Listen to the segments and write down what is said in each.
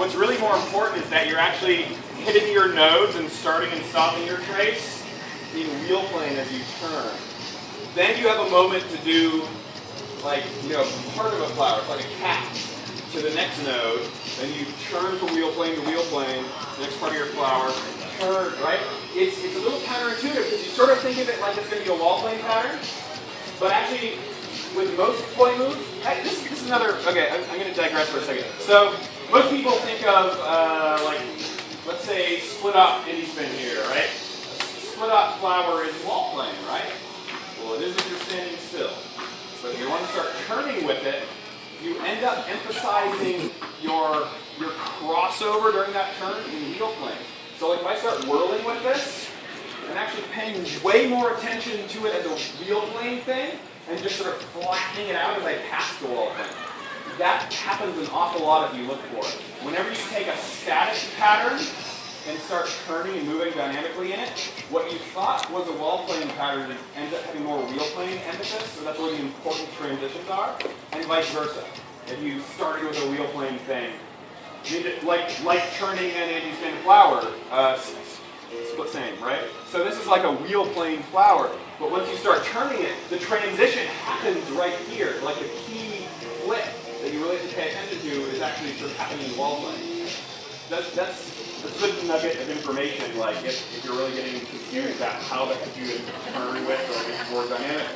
what's really more important is that you're actually hitting your nodes and starting and stopping your trace in wheel plane as you turn. Then you have a moment to do, like, part of a flower. It's like a cat to the next node. Then you turn from wheel plane to wheel plane, next part of your flower, turn, right? It's a little counterintuitive because you sort of think of it like it's going to be a wall plane pattern. But actually, with most play moves, this is another, okay, I'm going to digress for a second. So, most people think of, like, let's say, split up indie spin here, right? A split up flower is wall plane, right? Well, it is if you're standing still. But if you want to start turning with it, you end up emphasizing your crossover during that turn in wheel plane. So like if I start whirling with this, I'm actually paying way more attention to it as a wheel plane thing, and just sort of flattening it out as I pass the wall plane. That happens an awful lot if you look for it. Whenever you take a static pattern and start turning and moving dynamically in it, what you thought was a wall plane pattern ends up having more wheel plane emphasis, so that's where the important transitions are, and vice versa. If you started with a wheel plane thing, like turning an anti-spin flower, split same, right? So this is like a wheel plane flower, but once you start turning it, the transition happens right here. Like the key flip that you really have to pay attention to is actually sort of happening in wall plane. That's a good nugget of information, like if you're really getting confused about how the heck you turn with or make more dynamic.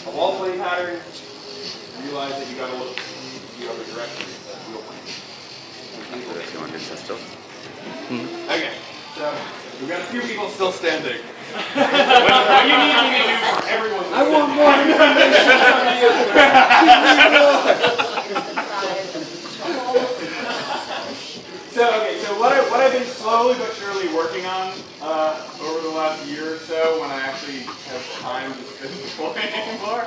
A wall plane pattern, realize that you got to look the other direction. Wheel plane. Okay, so we've got a few people still standing. What you need me to do for everyone? I want more information So what I've been slowly but surely working on over the last year or so, when I actually have time to spend playing more,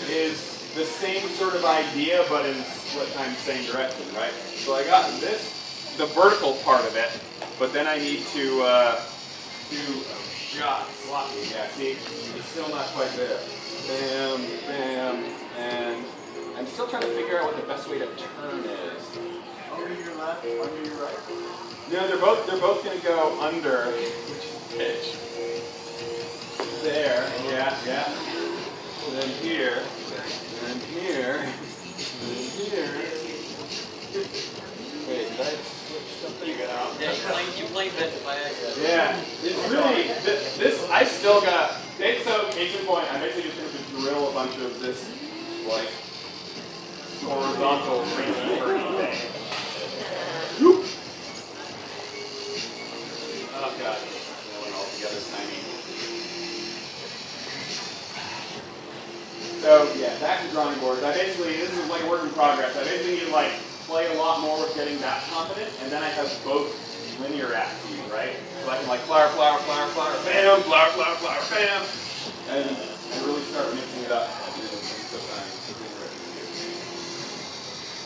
is the same sort of idea, but in split time, same direction, right? So I got this, the vertical part of it, but then I need to do shot, sloppy. Yeah, see, it's still not quite there. Bam, bam, and I'm still trying to figure out what the best way to turn is. Under your left, under your right? No, they're both going to go under, which is pitch. There, yeah. And then here, and here, and here. Wait, did I switch something? You got out. Yeah, you played this by accident. Yeah, it's really, this, I still got, so case in point, I basically just going to drill a bunch of this, like, horizontal transfer thing. Whoop. Oh god, that went all together tiny. So yeah, back to drawing boards. This is like a work in progress. I basically need to like play a lot more with getting that confident, and then I have both linear axes, right? So I can like flower, flower, flower, flower, bam, flower, flower, flower, bam, and really start mixing it up.